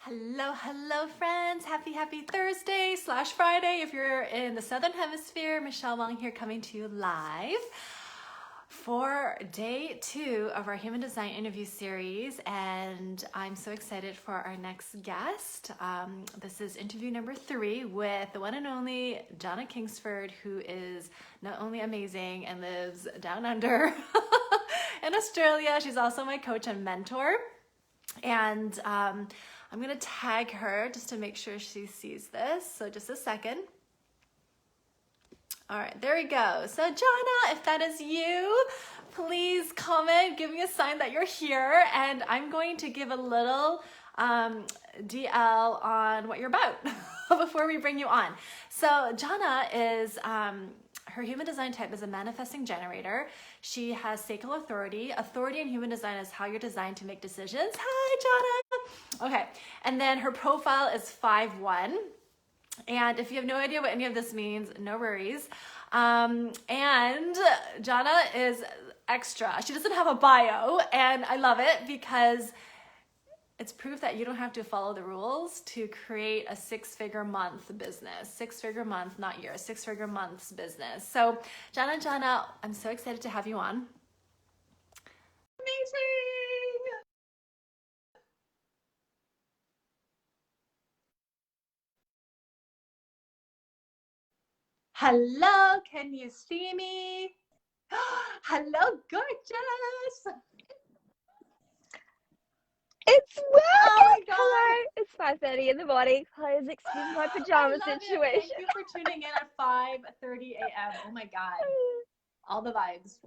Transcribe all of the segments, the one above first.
Hello, friends. Happy Thursday / Friday. If you're in the Southern Hemisphere, Michelle Wong here coming to you live for day 2 of our Human Design interview series. And I'm so excited for our next guest. This is interview number 3 with the one and only Jana Kingsford, who is not only amazing and lives down under in Australia. She's also my coach and mentor. And I'm going to tag her just to make sure she sees this. So just a second. All right, there we go. So Jana, if that is you, please comment, give me a sign that you're here. And I'm going to give a little DL on what you're about before we bring you on. So Jana is... her human design type is a manifesting generator. She has sacral authority. Authority in human design is how you're designed to make decisions. Hi, Jana. Okay, and then her profile is 5-1. And if you have no idea what any of this means, no worries. And Jana is extra. She doesn't have a bio, and I love it because it's proof that you don't have to follow the rules to create a 6-figure month business. 6-figure month, not year, 6-figure months business. So Jana, I'm so excited to have you on. Amazing. Hello, can you see me? Hello, gorgeous. It's working! Oh my God. Hello, it's 5:30 in the morning. Please excuse my pajama situation. Thank you for tuning in at 5:30 a.m. Oh my God. All the vibes.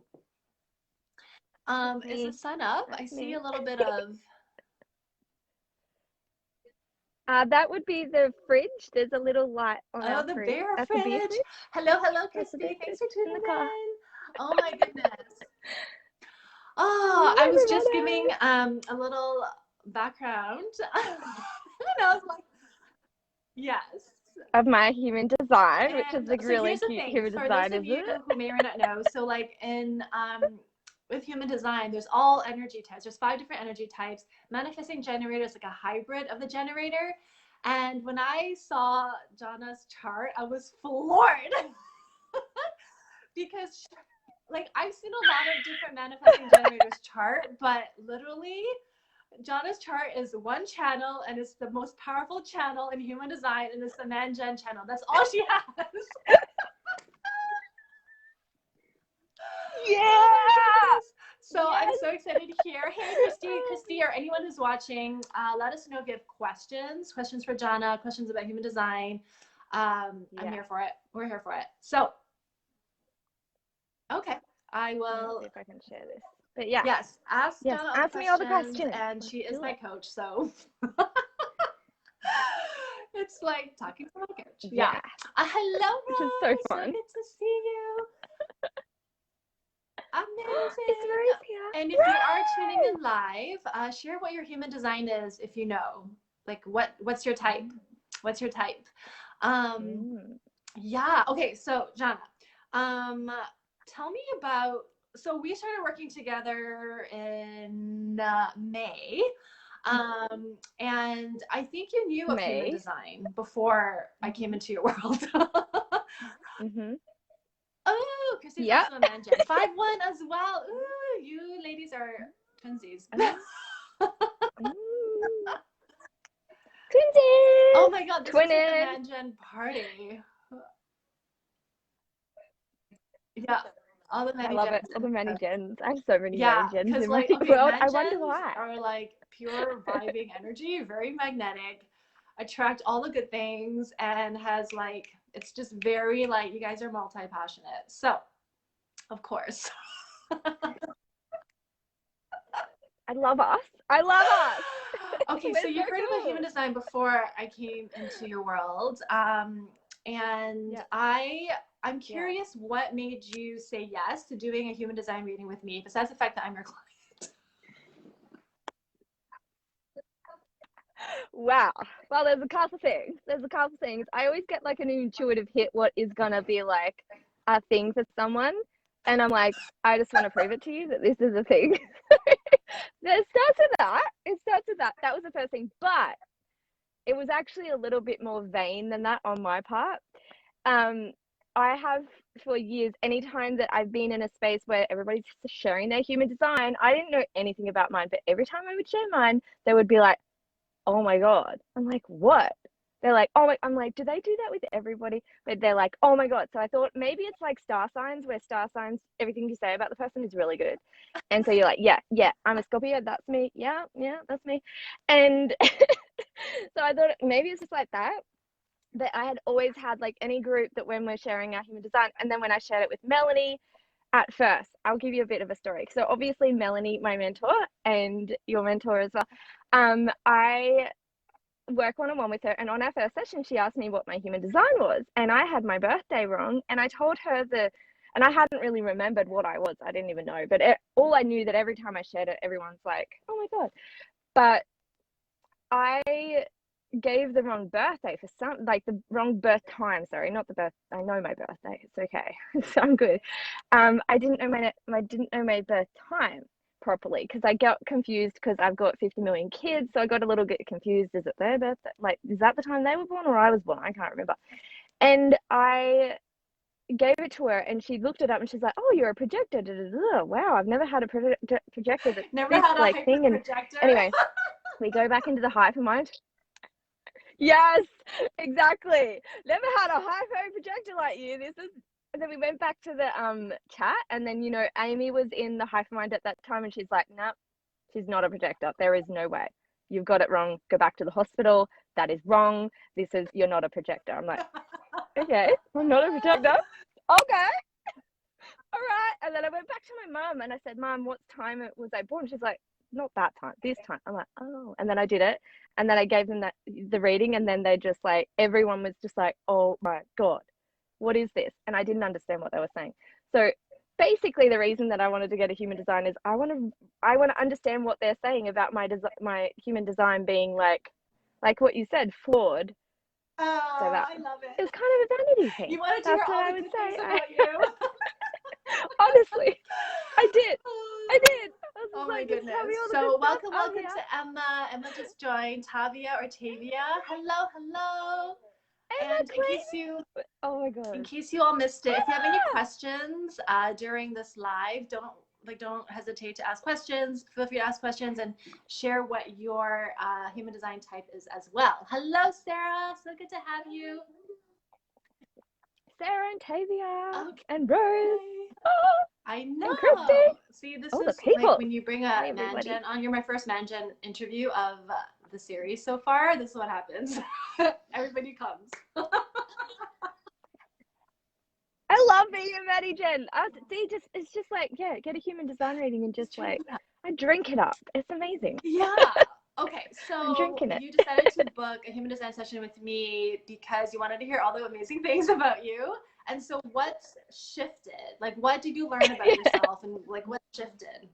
Is the sun up? I see a little bit of... That would be the fridge. There's a little light on our the fridge. bear That's fridge. The beer fridge. Hello, Christy. Thanks for tuning in. Oh my goodness. Oh, I was just giving a little background. And I was like, yes. Of my human design, which is like so really here's the cute thing, human for design, those of you isn't it? who may or not know, so like in with human design, there's all energy types. There's 5 different energy types. Manifesting generator is like a hybrid of the generator. And when I saw Jana's chart, I was floored because like I've seen a lot of different manifesting generators chart, but literally Jana's chart is one channel, and it's the most powerful channel in human design, and it's the Man-Gen channel. That's all she has. Yeah. So yes. I'm so excited to hear. Hey, Christy, or anyone who's watching, let us know if you have questions for Jana, questions about human design. I'm here for it. We're here for it. So, okay, I will see if I can share this. But yeah, yes, ask me all the questions. And she is my coach, so it's like talking to my coach. Yeah. Hello, Rose. This is so fun. So good to see you. Amazing. It's Rose here. And if you are tuning in live, share what your human design is, if you know. Like what's your type? What's your type? Yeah. Okay, so Jana, tell me about, so we started working together in May. And I think you knew of human design before I came into your world. Oh, Christy's also a Man-Gen. 5-1 as well. Ooh, you ladies are twinsies. Twinsies! Oh my God, this is like a Man-Gen party. Yeah, all the I love it. All the Man-Gens. I have so many Man-Gens in my world. I wonder why. Are like pure vibing energy, very magnetic, attract all the good things, and has like, it's just very like, you guys are multi-passionate. So, of course. I love us. Okay, so you heard about human design before I came into your world. And I'm curious what made you say yes to doing a human design reading with me, besides the fact that I'm your client. Wow. Well, there's a couple things. I always get like an intuitive hit what is going to be like a thing for someone. And I'm like, I just want to prove it to you that this is a thing. It starts with that. That was the first thing. But it was actually a little bit more vain than that on my part. Um, I have for years, anytime that I've been in a space where everybody's sharing their human design, I didn't know anything about mine, but every time I would share mine, they would be like, oh my God. I'm like, what? They're like, oh my, I'm like, do they do that with everybody? But they're like, oh my God. So I thought maybe it's like star signs, where star signs, everything you say about the person is really good. And so you're like, yeah, yeah, I'm a Scorpio. That's me. Yeah, yeah, that's me. And so I thought maybe it's just like that. But I had always had like any group that when we're sharing our human design, and then when I shared it with Melanie, at first, I'll give you a bit of a story. So obviously, Melanie, my mentor, and your mentor as well. I work one-on-one with her, and on our first session she asked me what my human design was, and I had my birthday wrong, and I told her and I hadn't really remembered what I was. I didn't even know, but all I knew that every time I shared it, everyone's like, oh my God. But I gave the wrong birthday for some, like the wrong birth time, sorry, not the birth. I know my birthday, it's okay. So I'm good. I didn't know my birth time properly, because I got confused because I've got 50 million kids, so I got a little bit confused. Is it their birthday? Like, is that the time they were born or I was born? I can't remember. And I gave it to her, and she looked it up, and she's like, "Oh, you're a projector." Da, da, da. Wow, I've never had a projector that's Never this had a like hyper thing. And projector. anyway, we go back into the hypermind. Yes, exactly. Never had a hypo projector like you. This is. And then we went back to the chat, and then Amy was in the hypermind at that time, and she's like, "No, nope, she's not a projector. There is no way. You've got it wrong. Go back to the hospital. That is wrong. You're not a projector." I'm like, "Okay, I'm not a projector. Okay, all right." And then I went back to my mum and I said, "Mum, what time was I born?" She's like, "Not that time, this time." I'm like, "Oh." And then I did it, and then I gave them the reading, and then they just like, everyone was just like, "Oh my God, what is this?" And I didn't understand what they were saying. So basically, the reason that I wanted to get a human design is I want to understand what they're saying about my human design being like what you said, flawed. So that I love it. it was kind of a vanity thing. You wanted to hear That's what all I the would good things say. about you. Honestly, I did. I did. I was Oh just my like, just tell me goodness. all the good So stuff. I'm welcome here. to Emma. Emma just joined. Tavia or Tavia. Hello, hello. Emma And Clayton. Oh my in God. case you all missed it, if you have any Emma! questions during this live, don't hesitate to ask questions. Feel free to ask questions and share what your human design type is as well. Hello, Sarah. So good to have you. Sarah and Tavia Okay. and Rose. Oh, I and Christy. know. See, this Oh, the is like people. when you bring Hi, a man everybody. gen on. You're my first man gen interview of the series so far. This is what happens. Everybody comes. I love being a Maddie Jen. It's just like, yeah, get a human design reading and just like, I drink it up. It's amazing. Yeah. Okay, I'm so drinking it. you decided to book a human design session with me because you wanted to hear all the amazing things about you. And so what's shifted? Like, what did you learn about yourself and like what shifted?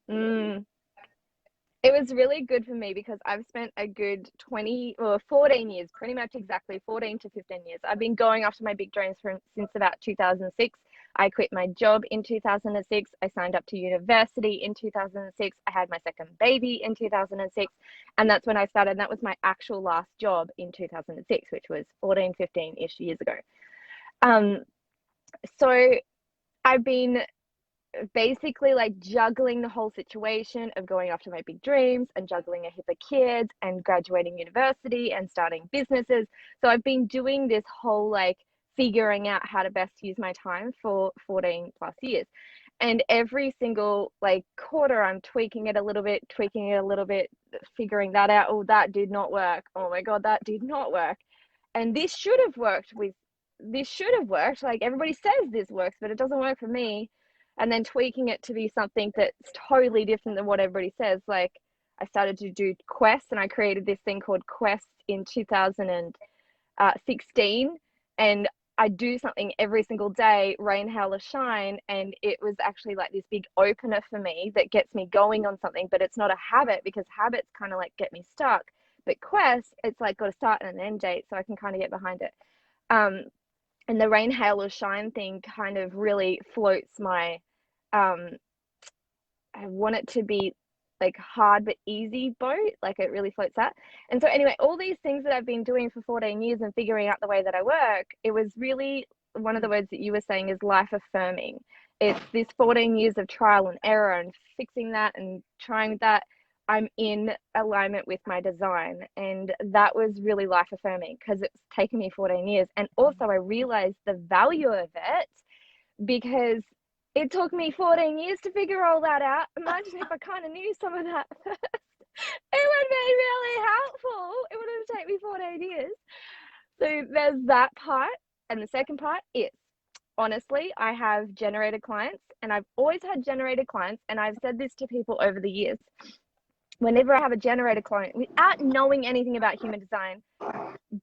Mm. It was really good for me because I've spent a good 20 or 14 years, pretty much exactly 14 to 15 years. I've been going after my big dreams since about 2006. I quit my job in 2006. I signed up to university in 2006. I had my second baby in 2006. And that's when I started. That was my actual last job in 2006, which was 14, 15-ish years ago. So I've been basically like juggling the whole situation of going after my big dreams and juggling a heap of kids and graduating university and starting businesses. So I've been doing this whole like figuring out how to best use my time for 14 plus years. And every single like quarter, I'm tweaking it a little bit, figuring that out. Oh, that did not work. Oh my God, that did not work. And this should have worked. Like everybody says this works, but it doesn't work for me. And then tweaking it to be something that's totally different than what everybody says. Like I started to do quests, and I created this thing called Quest in 2016. And I do something every single day, rain, hail, or shine. And it was actually like this big opener for me that gets me going on something, but it's not a habit because habits kind of like get me stuck. But Quest, it's like got a start and an end date, so I can kind of get behind it. And the rain, hail, or shine thing kind of really floats my I want it to be like hard but easy boat, like it really floats out. And so anyway, all these things that I've been doing for 14 years and figuring out the way that I work, it was really one of the words that you were saying is life affirming. It's this 14 years of trial and error and fixing that and trying that. I'm in alignment with my design, and that was really life affirming because it's taken me 14 years. And also I realized the value of it because it took me 14 years to figure all that out. Imagine if I kind of knew some of that first. It would be really helpful. It would have taken me 14 years. So there's that part. And the second part is, honestly, I have generated clients, and I've always had generated clients. And I've said this to people over the years. Whenever I have a generated client, without knowing anything about human design,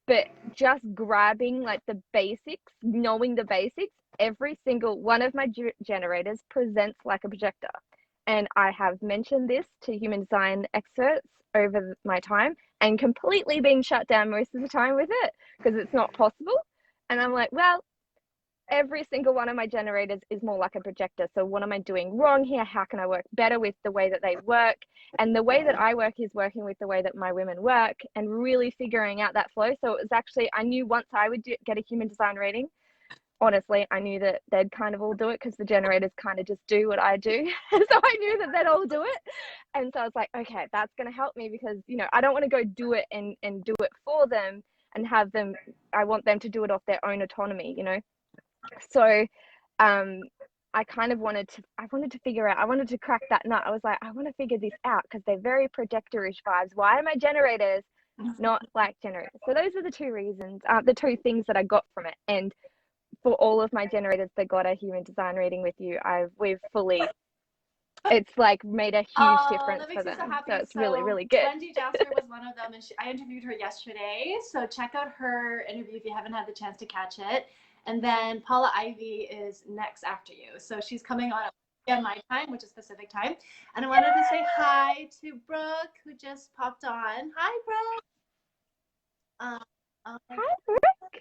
but just grabbing like the basics, knowing the basics, every single one of my generators presents like a projector. And I have mentioned this to human design experts over my time and completely being shut down most of the time with it because it's not possible. And I'm like, well, every single one of my generators is more like a projector. So what am I doing wrong here? How can I work better with the way that they work? And the way that I work is working with the way that my women work and really figuring out that flow. So it was actually, I knew once I would get a human design reading, honestly, I knew that they'd kind of all do it because the generators kind of just do what I do. So I knew that they'd all do it. And so I was like, okay, that's going to help me because, you know, I don't want to go do it and do it for them and have them, I want them to do it off their own autonomy, you know? So I kind of wanted to figure out, I wanted to crack that nut. I was like, I want to figure this out because they're very projectorish vibes. Why are my generators not like generators? So those are the two reasons, the two things that I got from it. And for all of my generators that got a human design reading with you, we've fully, it's like made a huge difference for them. So it's really, really good. Wendy Jasser was one of them, and I interviewed her yesterday. So check out her interview if you haven't had the chance to catch it. And then Paula Ivy is next after you. So she's coming on at my time, which is Pacific time. And I wanted to say hi to Brooke, who just popped on. Hi, Brooke. Hi, Brooke.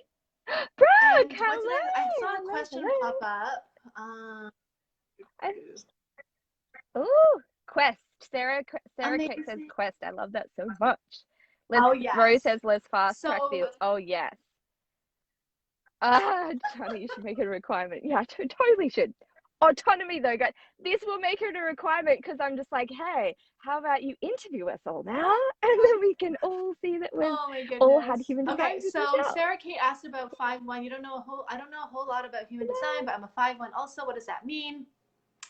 Brooke, hello. I saw a question pop up. Oh, Quest. Sarah Kate says Quest. I love that so much. Yes. Rose says let's fast track So, this. Oh, yes. Jana, you should make it a requirement. Yeah, I totally should. Autonomy, though, guys. This will make it a requirement because I'm just like, hey, how about you interview us all now? And then we can all see that we've all had human design. Okay, so Sarah Kate asked about 5-1. I don't know a whole lot about human design, but I'm a 5-1 also. What does that mean?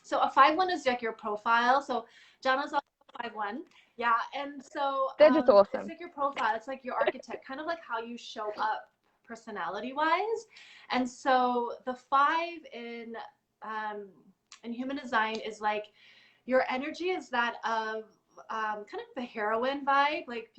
So a 5-1 is like your profile. So Jana's also 5-1. Yeah, and so they're just awesome. It's like your profile. It's like your archetype, kind of like how you show up personality-wise. And so the 5 in human design is like your energy is that of kind of the heroine vibe. Like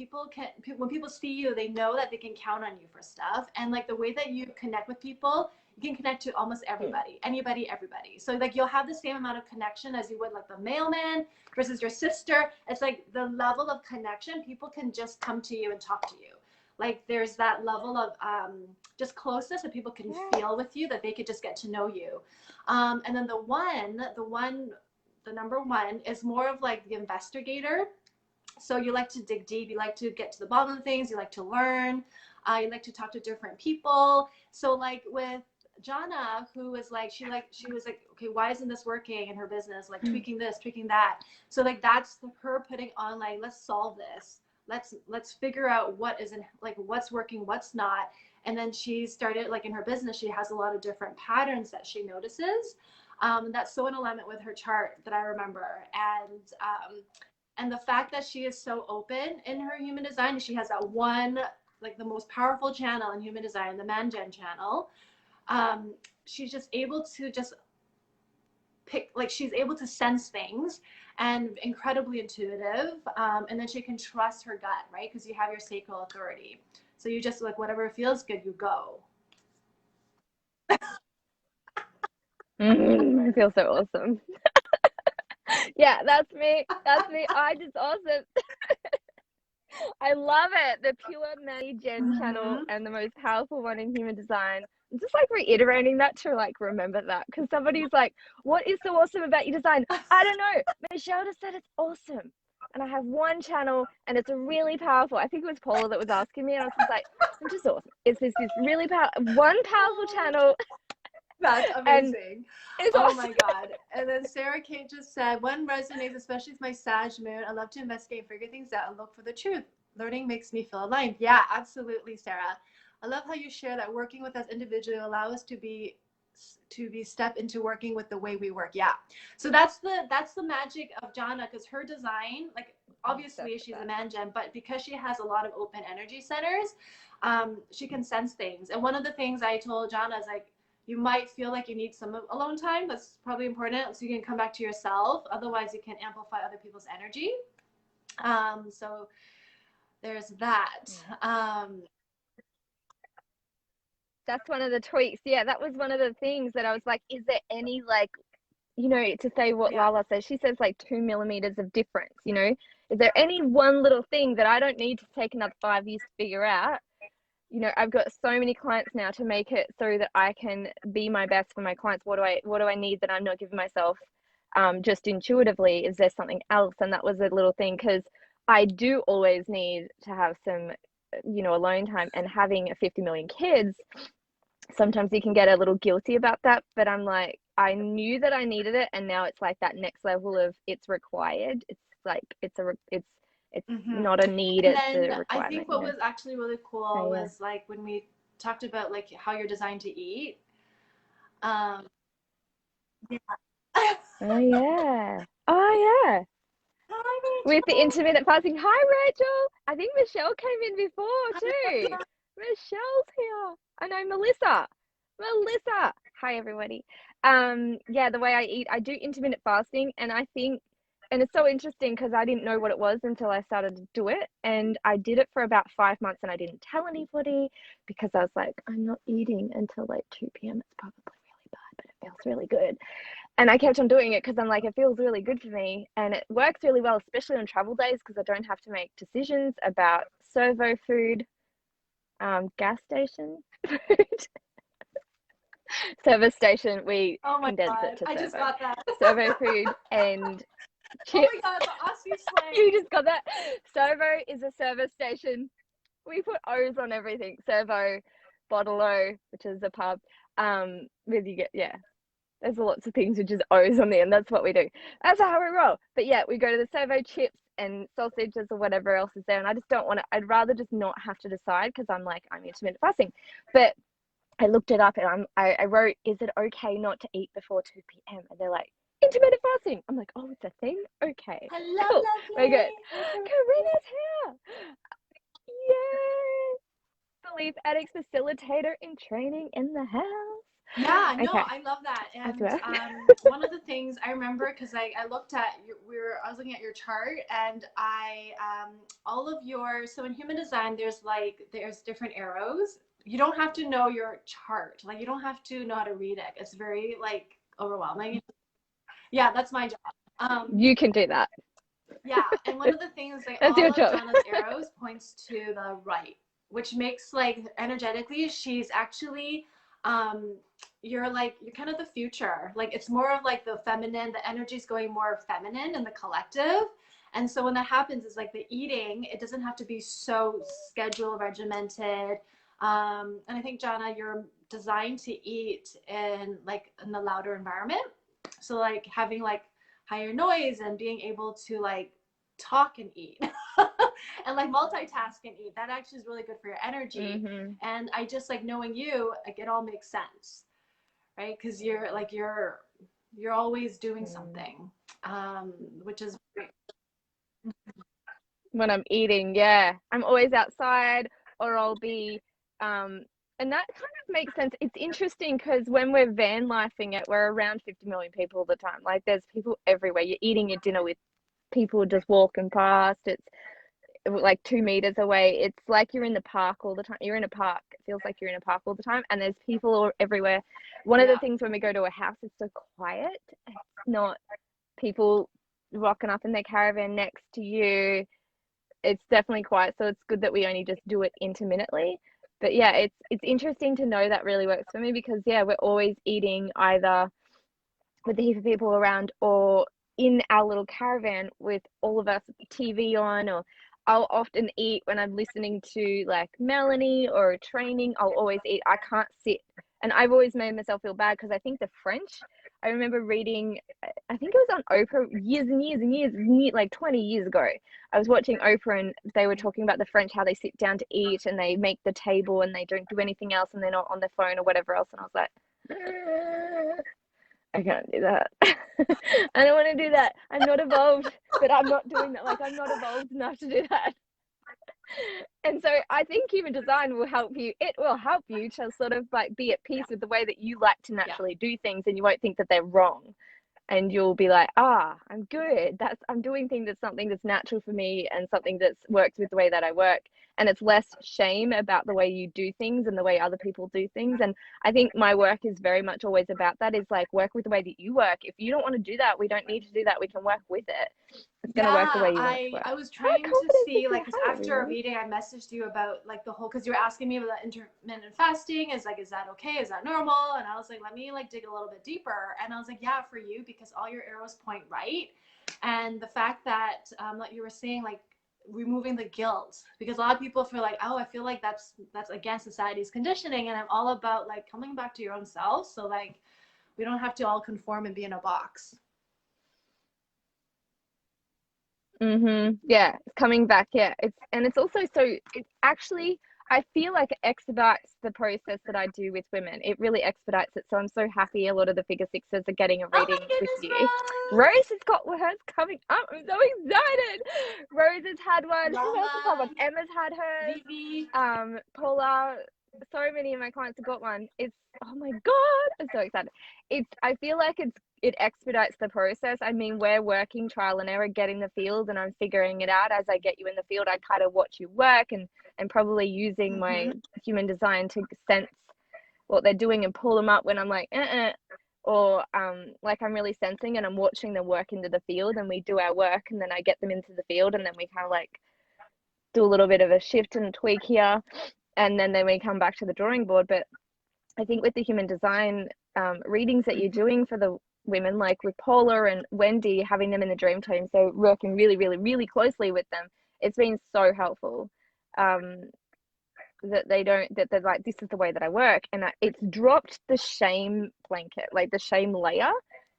when people see you, they know that they can count on you for stuff. And like the way that you connect with people, you can connect to almost everybody, anybody, everybody. So like you'll have the same amount of connection as you would like the mailman versus your sister. It's like the level of connection, people can just come to you and talk to you. Like there's that level of just closeness that people can feel with you, that they could just get to know you. And then the number 1 is more of like the investigator. So you like to dig deep, you like to get to the bottom of things, you like to learn, you like to talk to different people. So like with Jana, who was like, she was like, okay, why isn't this working in her business? Like tweaking this, tweaking that. So like that's her putting on like, let's solve this. Let's figure out what isn't, like what's working, what's not. And then she started like in her business, she has a lot of different patterns that she notices. That's so in alignment with her chart that I remember. And the fact that she is so open in her human design, she has that one, like the most powerful channel in human design, the Man-Gen channel. She's just able to just pick, like she's able to sense things and incredibly intuitive. And then she can trust her gut, right? Because you have your sacral authority. So you just like, whatever feels good, you go. I feel so awesome. Yeah, that's me. I just awesome. I love it. The pure Man-Gen channel and the most powerful one in human design. I'm just like reiterating that to like remember that, because somebody's like, what is so awesome about your design? I don't know. Michelle just said it's awesome. and I have one channel, and it's a really powerful. I think it was Paula that was asking me, and I was just like, I'm just awesome. It's this really one powerful channel, That's and amazing. it's Oh awesome. my God. And then Sarah Kate just said, one resonates, especially with my Sag moon. I love to investigate and figure things out and look for the truth. Learning makes me feel aligned. Yeah, absolutely, Sarah. I love how you share that working with us individually allow us to be step into working with the way we work. Yeah. So that's the magic of Jana, because her design, like obviously she's a man gem, but because she has a lot of open energy centers, she can sense things. And one of the things I told Jana is like, you might feel like you need some alone time. That's probably important, so you can come back to yourself. Otherwise, you can amplify other people's energy. So there's that. That's one of the tweaks. Yeah, that was one of the things that I was like, is there any like, to say what Lala says, she says like 2 millimeters of difference, is there any one little thing that I don't need to take another 5 years to figure out? I've got so many clients now to make it so that I can be my best for my clients. What do I need that I'm not giving myself just intuitively? Is there something else? And that was a little thing, because I do always need to have some, alone time, and having 50 million kids, sometimes you can get a little guilty about that, but I'm like, I knew that I needed it, and now it's like that next level of it's required. It's like it's not a need, And it's a then I requirement. think what was actually really cool So, was like when we talked about like how you're designed to eat. Um, yeah. oh yeah, oh yeah. Hi, With the Rachel. intermittent fasting. Hi, Rachel. I think Michelle came in before too. Michelle's here. I know Melissa. Melissa. Hi, everybody. Yeah, the way I eat, I do intermittent fasting, and I think, and it's so interesting because I didn't know what it was until I started to do it, and I did it for about 5 months, and I didn't tell anybody because I was like, I'm not eating until like 2 p.m. It's probably really bad, but it feels really good. And I kept on doing it because I'm like, it feels really good for me, and it works really well, especially on travel days, because I don't have to make decisions about servo food, gas station food. Service station, we condense it to servo. I just got that. Servo food and chips. Oh my God, the Aussie slang. You just got that. Servo is a service station. We put O's on everything. Servo, Bottle O, which is a pub. With you get, yeah. There's lots of things with just O's on the end. That's what we do. That's how we roll. But yeah, we go to the servo, chips and sausages or whatever else is there. And I just don't want to, I'd rather just not have to decide, because I'm like, I'm intermittent fasting. But I looked it up, and I wrote, is it okay not to eat before 2 p.m.? And they're like, intermittent fasting. I'm like, oh, it's a thing? Okay. Hello, Cool. Very lovely. good. Karina's here. Yay. Belief addicts facilitator in training in the house. Yeah, no, Okay. I love that. And well. one of the things I remember, because I looked at I was looking at your chart, and all of your, so in human design, there's different arrows. You don't have to know your chart. Like, you don't have to know how to read it. It's very like overwhelming. Yeah, that's my job. You can do that. Yeah, and one of the things, like, That's all your of job. Jana's arrows points to the right, which makes, like, energetically, she's actually, you're kind of the future. Like, it's more of like the feminine, the energy's going more feminine in the collective. And so when that happens, it's like the eating, it doesn't have to be so scheduled, regimented. And I think, Jana, you're designed to eat in the louder environment. So like having like higher noise and being able to like talk and eat and like multitask and eat, that actually is really good for your energy. Mm-hmm. And I just like knowing you, like, it all makes sense, right? Because you're always doing something, which is great. When I'm eating, yeah, I'm always outside, or I'll be, and that kind of makes sense. It's interesting because when we're van lifing it, we're around 50 million people all the time. Like, there's people everywhere. You're eating your dinner with people just walking past. It's like 2 meters away. It's like you're in the park all the time. You're in a park. It feels like you're in a park all the time, and there's people everywhere. One of the things when we go to a house, it's so quiet. It's not people rocking up in their caravan next to you. It's definitely quiet, so it's good that we only just do it intermittently. But yeah, it's interesting to know that really works for me, because yeah, we're always eating either with a heap of people around, or in our little caravan with all of us TV on, or I'll often eat when I'm listening to like Melanie or training. I'll always eat. I can't sit. And I've always made myself feel bad because I think the French, I remember reading, I think it was on Oprah years and years and years, like 20 years ago. I was watching Oprah and they were talking about the French, how they sit down to eat and they make the table and they don't do anything else and they're not on their phone or whatever else. And I was like, I can't do that. I don't want to do that. I'm not evolved, but I'm not doing that. Like, I'm not evolved enough to do that. And so I think human design will help you. It will help you to sort of like be at peace with the way that you like to naturally do things, and you won't think that they're wrong. And you'll be like, I'm good. I'm doing things that's something that's natural for me and something that's works with the way that I work. And it's less shame about the way you do things and the way other people do things. And I think my work is very much always about that, is like, work with the way that you work. If you don't want to do that, we don't need to do that. We can work with it. It's going to work the way you want it to work. I was trying to see, like, because after our meeting, I messaged you about like the whole, because you were asking me about intermittent fasting. Is that okay? Is that normal? And I was like, let me like dig a little bit deeper. And I was like, yeah, for you, because all your arrows point right. And the fact that, like you were saying, like removing the guilt, because a lot of people feel like, oh, I feel like that's against society's conditioning. And I'm all about like coming back to your own self. So like, we don't have to all conform and be in a box. Yeah, it's coming back. Yeah, it's also so it's actually, I feel like it expedites the process that I do with women. It really expedites it. So I'm so happy a lot of the figure sixes are getting a reading with you. Rose has got hers coming up. I'm so excited. Rose has had one. Who else has had one? Emma's had hers. Vivi. Paula. So many of my clients have got one. It's, oh my God, I'm so excited. I feel like it expedites the process. I mean, we're working trial and error, getting the field, and I'm figuring it out as I get you in the field. I kind of watch you work and probably using my human design to sense what they're doing and pull them up when I'm like, or like I'm really sensing and I'm watching them work into the field, and we do our work and then I get them into the field, and then we kind of like do a little bit of a shift and tweak here, and then we come back to the drawing board. But I think with the human design readings that you're doing for the women, like with Paula and Wendy, having them in the dream team, so working really, really, really closely with them, it's been so helpful. That they're like, this is the way that I work, and it's dropped the shame blanket, like the shame layer.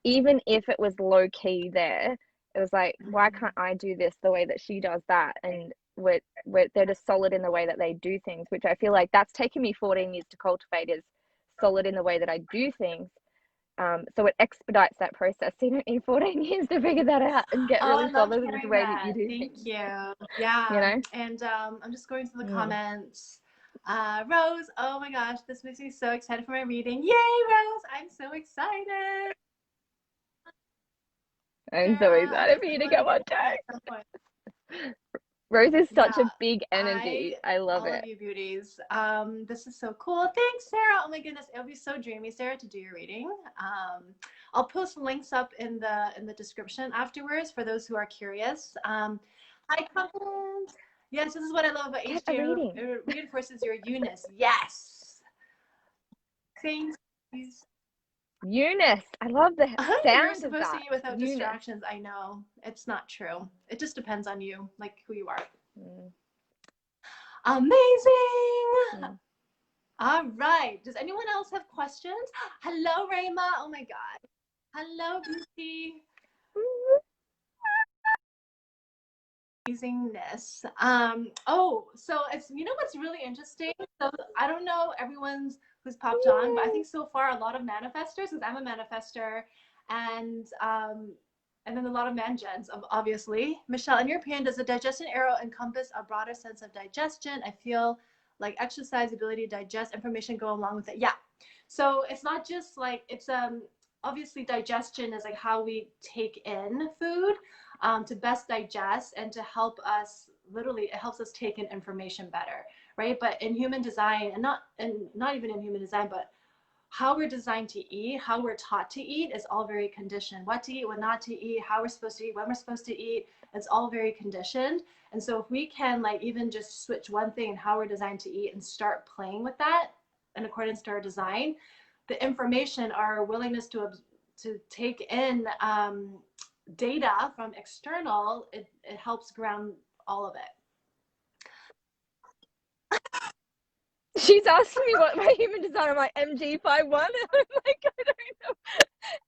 Even if it was low key there, it was like, why can't I do this the way that she does that? And they're just solid in the way that they do things, which I feel like that's taken me 14 years to cultivate, is solid in the way that I do things. So it expedites that process. So you don't need 14 years to figure that out and get really solid with the way that you do things. Thank you. Yeah. You know? And I'm just going through the comments. Rose, oh my gosh, this makes me so excited for my reading. Yay, Rose! I'm so excited. I'm so excited for you to go on too. Rose is such a big energy. I love it. All of you beauties. This is so cool. Thanks, Sarah. Oh my goodness, it'll be so dreamy, Sarah, to do your reading. I'll post links up in the description afterwards for those who are curious. Hi, confidence. Yes, this is what I love about HG. It reinforces your Eunice. Yes. Thanks. Eunice, I love the sound You're supposed to eat without distractions. I know it's not true. It just depends on you, like who you are. Amazing. All right. Does anyone else have questions? Hello, Rayma. Oh my God. Hello, Lucy. Amazingness. So it's, you know what's really interesting? So I don't know everyone's who's popped on, but I think so far a lot of manifestors, because I'm a manifester, and then a lot of man-gens, obviously. Michelle, in your opinion, does the digestion arrow encompass a broader sense of digestion? I feel like exercise, ability to digest information go along with it. Yeah. So it's not just like, it's obviously digestion is like how we take in food to best digest and to help us, literally it helps us take in information better, right? But in human design, and not even in human design, but how we're designed to eat, how we're taught to eat is all very conditioned. What to eat, what not to eat, how we're supposed to eat, when we're supposed to eat, it's all very conditioned. And so if we can like even just switch one thing in how we're designed to eat and start playing with that in accordance to our design, the information, our willingness to take in data from external, it helps ground all of it. She's asking me what my human design. I'm like MG51. I'm like, I don't know.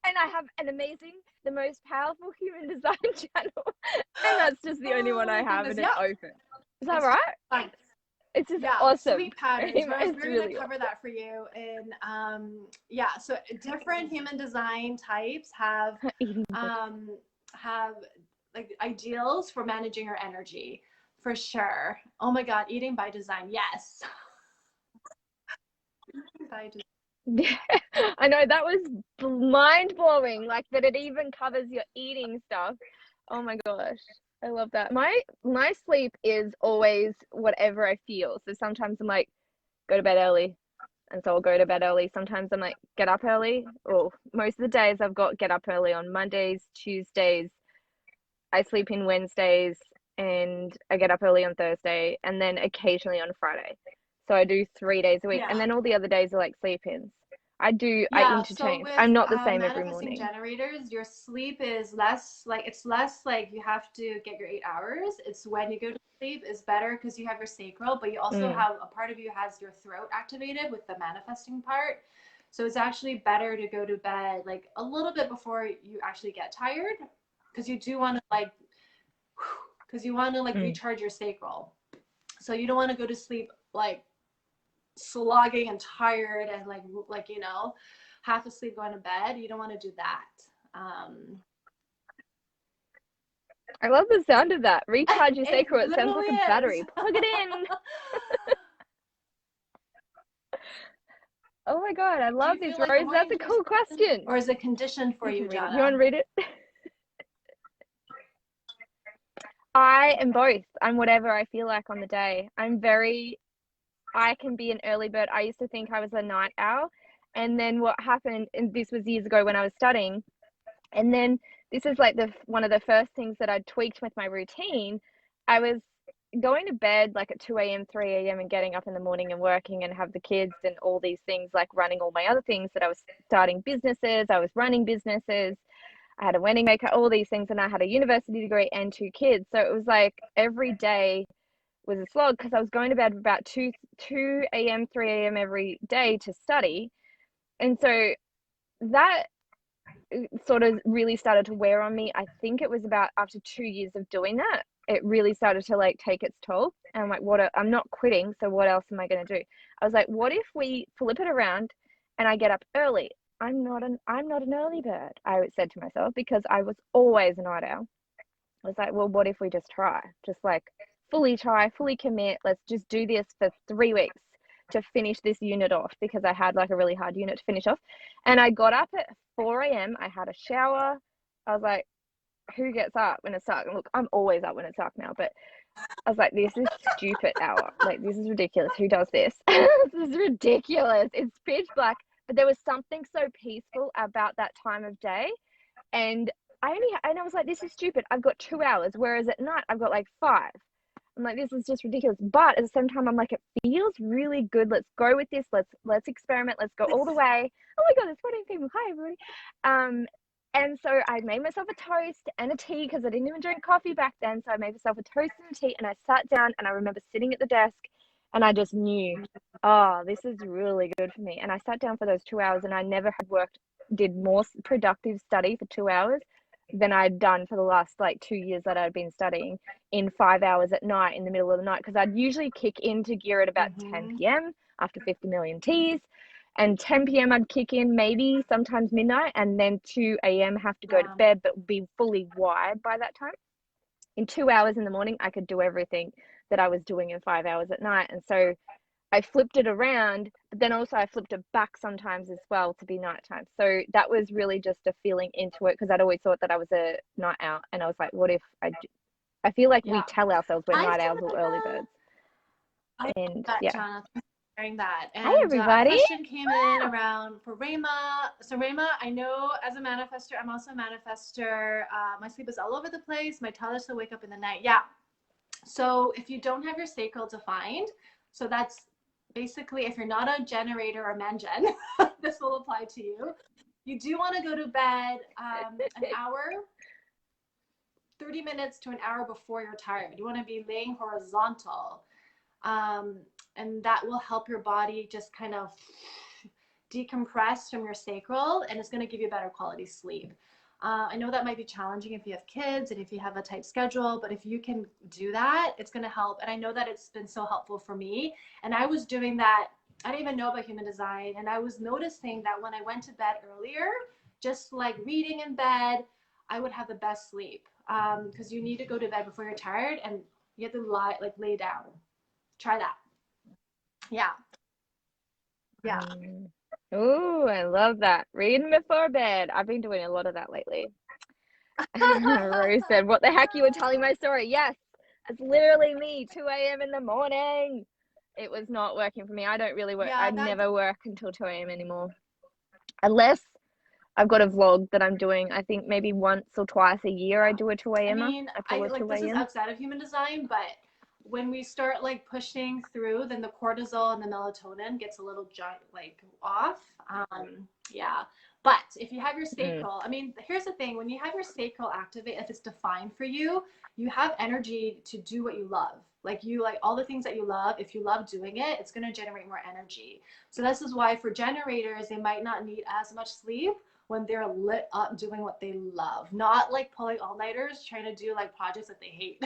And I have an amazing, the most powerful human design channel, and that's just the only one I have, and it's open. Is that right? Fine. It's just Yeah, awesome. sleep patterns. It's We're really gonna cover that for you. And yeah, so different human design types have have like ideals for managing your energy, for sure. Oh my God, eating by design, yes. By design. Yeah, I know, that was mind blowing. Like that it even covers your eating stuff. Oh my gosh, I love that. My sleep is always whatever I feel. So sometimes I'm like, go to bed early, and so I'll go to bed early. Sometimes I'm like, get up early. Or most of the days I've got get up early on Mondays, Tuesdays. I sleep in Wednesdays, and I get up early on Thursday, and then occasionally on Friday. So I do 3 days a week, Yeah. and then all the other days are like sleep-ins. I Yeah, so interchange. with I'm not the same every manifesting morning. generators, your sleep is less like, it's less like you have to get your 8 hours. It's when you go to sleep is better because you have your sacral, but you also have a part of you has your throat activated with the manifesting part. So it's actually better to go to bed like a little bit before you actually get tired, because you do want to like, because you want to like recharge your sacral. So you don't want to go to sleep like slogging and tired and like half asleep going to bed. You don't want to do that. I love the sound of that. Recharge your It sacral. It sounds like literally a is. battery. Plug it in. Oh my God, I Do love you this, feel like a Rose. That's morning a cool person, question. or is it conditioned for You you, can read it. You want Jana? to read it? I am both. I'm whatever I feel like on the day. I can be an early bird. I used to think I was a night owl. And then what happened, and this was years ago when I was studying, and then this is like one of the first things that I tweaked with my routine. I was going to bed like at 2 a.m., 3 a.m., and getting up in the morning and working and have the kids and all these things, like running all my other things that I was starting businesses, I was running businesses. I had a wedding maker, all these things, and I had a university degree and 2 kids. So it was like every day was a slog because I was going to bed about 2 a.m., 3 a.m. every day to study. And so that sort of really started to wear on me. I think it was about after 2 years of doing that, it really started to like take its toll. And I'm like, I'm not quitting. So what else am I going to do? I was like, what if we flip it around and I get up early? I'm not an early bird, I said to myself, because I was always a night owl. I was like, well, what if we just try? Just like fully try, fully commit. Let's just do this for 3 weeks to finish this unit off, because I had like a really hard unit to finish off. And I got up at 4 a.m. I had a shower. I was like, who gets up when it's dark? And look, I'm always up when it's dark now, but I was like, this is stupid hour. Like, this is ridiculous. Who does this? This is ridiculous. It's pitch black. But there was something so peaceful about that time of day. And I was like, this is stupid. I've got 2 hours, whereas at night I've got like 5. I'm like, this is just ridiculous. But at the same time, I'm like, it feels really good. Let's go with this. Let's experiment. Let's go all the way. Oh my God, there's 14 people. Hi, everybody. And so I made myself a toast and a tea because I didn't even drink coffee back then. So I made myself a toast and a tea, and I sat down, and I remember sitting at the desk, and I just knew, oh, this is really good for me. And I sat down for those 2 hours, and I never had did more productive study for 2 hours than I'd done for the last like 2 years that I'd been studying in 5 hours at night in the middle of the night. Because I'd usually kick into gear at about 10 p.m. after 50 million teas. And 10 p.m. I'd kick in, maybe sometimes midnight, and then 2 a.m. have to go to bed, but be fully wired by that time. In 2 hours in the morning, I could do everything that I was doing in 5 hours at night. And so I flipped it around, but then also I flipped it back sometimes as well to be nighttime. So that was really just a feeling into it, because I'd always thought that I was a night owl. And I was like, what if I feel like we tell ourselves we're night owls or early birds. And that, yeah. Jana. Sharing that. And Hi, everybody. a question came in around for Rayma. So Rayma, I know as a manifester, I'm also a manifester. My sleep is all over the place. My toddlers will wake up in the night. Yeah. So if you don't have your sacral defined, so that's basically if you're not a generator or man gen, this will apply to you. You do want to go to bed an hour 30 minutes to an hour before you're tired. You want to be laying horizontal. Um, and that will help your body just kind of decompress from your sacral, and it's going to give you better quality sleep. I know that might be challenging if you have kids and if you have a tight schedule, but if you can do that, it's going to help. And I know that it's been so helpful for me. And I was doing that. I didn't even know about human design. And I was noticing that when I went to bed earlier, just like reading in bed, I would have the best sleep. Because you need to go to bed before you're tired, and you have to lay down. Try that. Yeah. Yeah. Oh, I love that. Reading before bed. I've been doing a lot of that lately. Rose said, what the heck, you were telling my story? Yes, it's literally me, 2 a.m. in the morning. It was not working for me. I don't really work. Yeah, I never work until 2 a.m. anymore. Unless I've got a vlog that I'm doing. I think maybe once or twice a year I do a 2 a.m. I pull a 2 this is a.m. outside of human design, but when we start like pushing through, then the cortisol and the melatonin gets a little off. Yeah. But if you have your sacral, I mean, here's the thing: when you have your sacral activate, if it's defined for you, you have energy to do what you love. Like you like all the things that you love. If you love doing it, it's going to generate more energy. So this is why for generators, they might not need as much sleep when they're lit up doing what they love, not like pulling all-nighters trying to do like projects that they hate.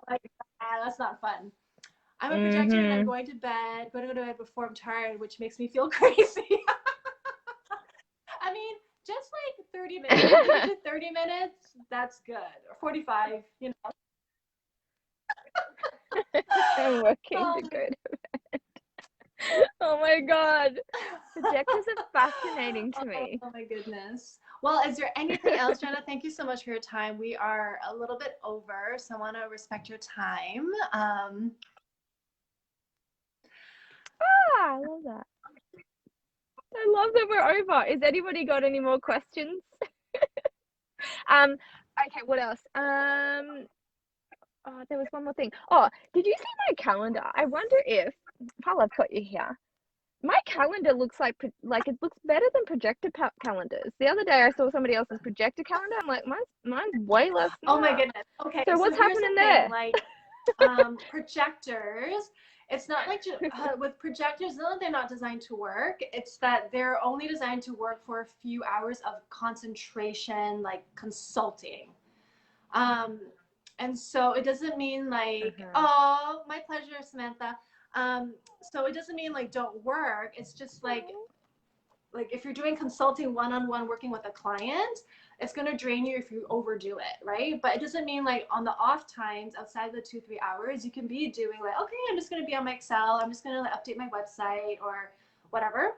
Like, that's not fun. I'm a projector and I'm going to go to bed before I'm tired, which makes me feel crazy. I mean, just like 30 minutes. If you do 30 minutes, that's good. Or 45, you know. I'm working to go to bed. Oh my God. Projectors are fascinating to me. Oh my goodness. Well, is there anything else, Jana? Thank you so much for your time. We are a little bit over, so I want to respect your time. I love that. I love that we're over. Is anybody got any more questions? Okay, what else? Oh, there was one more thing. Oh, did you see my calendar? I wonder if, while I've got you here, my calendar looks like it looks better than projector calendars. The other day I saw somebody else's projector calendar. I'm like, mine's way less Oh my smart. goodness. Okay, So what's here's happening the thing, there? like projectors, it's not like with projectors, not that they're not designed to work. It's that they're only designed to work for a few hours of concentration, like consulting. Um, and so it doesn't mean like, oh, my pleasure, Samantha. So it doesn't mean like don't work. It's just like if you're doing consulting one-on-one working with a client, it's going to drain you if you overdo it, right? But it doesn't mean like on the off times outside the 2-3 hours you can be doing like, okay, I'm just going to be on my Excel, I'm just going to like update my website or whatever.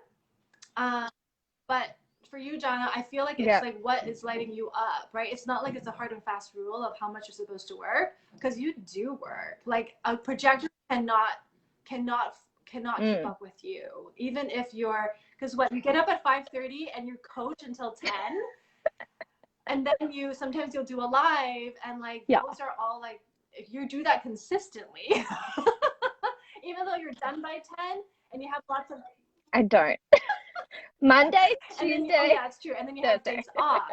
But for you, Jana, I feel like it's like what is lighting you up, right? It's not like it's a hard and fast rule of how much you're supposed to work, because you do work. Like a projector cannot keep up with you, even if you're, because what, you get up at 5:30 and you coach until 10, and then sometimes you'll do a live, and like those are all like, if you do that consistently, even though you're done by 10 and you have lots of, I don't. Monday, Tuesday. Yeah, it's true. And then you have days off.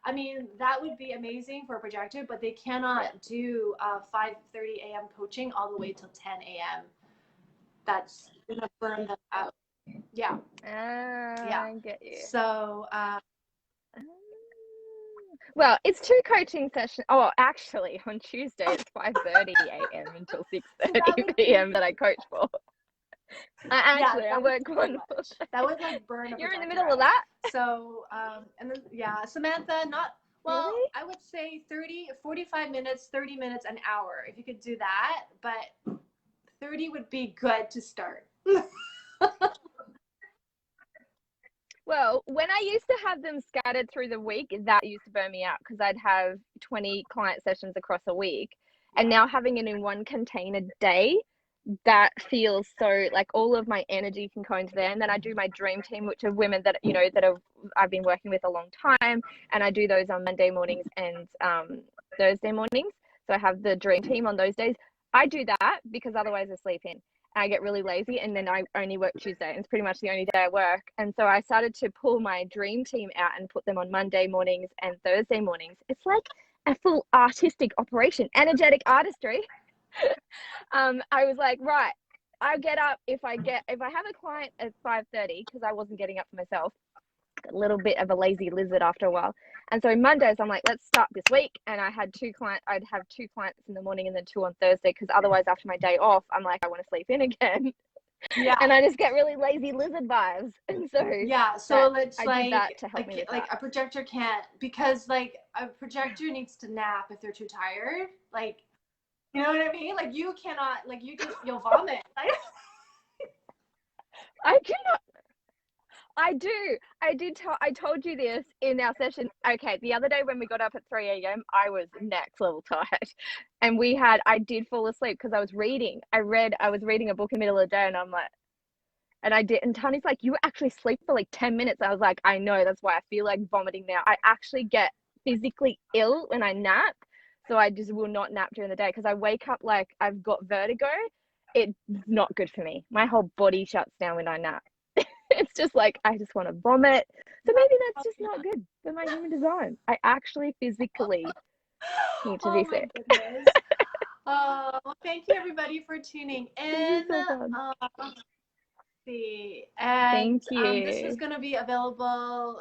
I mean, that would be amazing for a projector, but they cannot do 5:30 a.m. coaching all the way till 10 a.m. That's gonna burn them out. Yeah. Yeah. I get you. So, well, it's 2 coaching sessions. Oh, actually, on Tuesday it's 5:30 a.m. until 6:30 p.m. that I coach for. I work one. That would like burn. You're in the middle of that. So, and then Samantha, not well. Really? I would say 45 minutes, 30 minutes, an hour. If you could do that, but 30 would be good to start. Well, when I used to have them scattered through the week, that used to burn me out because I'd have 20 client sessions across a week. And now having it in one container day, that feels so like all of my energy can go into there. And then I do my dream team, which are women that, I've been working with a long time. And I do those on Monday mornings and Thursday mornings. So I have the dream team on those days. I do that because otherwise I sleep in. I get really lazy, and then I only work Tuesday, and it's pretty much the only day I work. And so I started to pull my dream team out and put them on Monday mornings and Thursday mornings. It's like a full artistic operation, energetic artistry. I was like, right, I get up if I have a client at 5:30 because I wasn't getting up for myself. A little bit of a lazy lizard after a while. And so Mondays, I'm like, let's start this week. And I'd have 2 clients in the morning and then 2 on Thursday, because otherwise after my day off, I'm like, I want to sleep in again. Yeah. And I just get really lazy lizard vibes. And so yeah, so it's I like did that to help me with like that. a projector can't, because like a projector needs to nap if they're too tired. Like, you know what I mean? Like you cannot, like you'll vomit. Like, I cannot. I told you this in our session. Okay, the other day when we got up at 3 a.m., I was next level tired. And I did fall asleep because I was reading. I was reading a book in the middle of the day, and I'm like, and I did. And Tony's like, you actually sleep for like 10 minutes. I was like, I know, that's why I feel like vomiting now. I actually get physically ill when I nap. So I just will not nap during the day because I wake up like I've got vertigo. It's not good for me. My whole body shuts down when I nap. It's just like I just want to vomit. So maybe that's just not good for my human design. I actually physically need to be oh my sick. goodness. Oh, thank you everybody for tuning This in. is so fun. See, and Thank this is you. going to be available.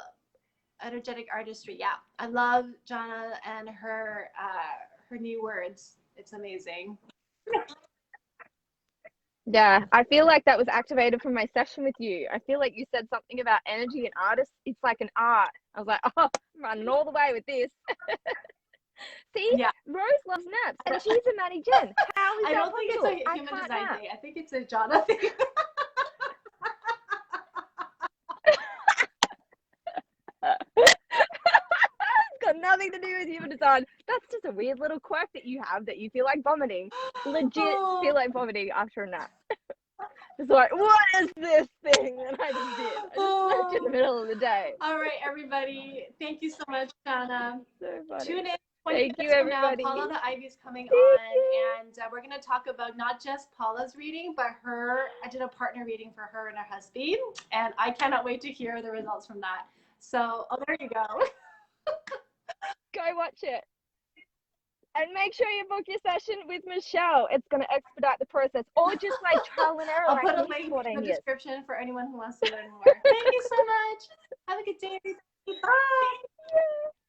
Energetic artistry. Yeah, I love Jana and her new words. It's amazing. Yeah, I feel like that was activated from my session with you. I feel like you said something about energy and artists. It's like an art. I was like, oh, I'm running all the way with this. See, Yeah. Rose loves naps, and she's a Maddie Jen. How is I that don't think possible? it's a I human can't design nap. thing. I think it's a Jana thing. It's got nothing to do with human design. That's just a weird little quirk that you have, that you feel like vomiting. Legit feel like vomiting after a nap. Just like, what is this thing? And I just did. I just slept in the middle of the day. All right, everybody. Thank you so much, Jana. So funny. Tune in 20 Thank you, minutes from now. everybody. Paula the Ivy's coming Thank on, you. and we're going to talk about not just Paula's reading, but I did a partner reading for her and her husband, and I cannot wait to hear the results from that. So, there you go. Go watch it. And make sure you book your session with Michelle. It's going to expedite the process. Or just like trial and error. I'll like put a me link for in 14 the years. description for anyone who wants to learn more. Thank you so much. Have a good day, everybody. Bye. Yeah.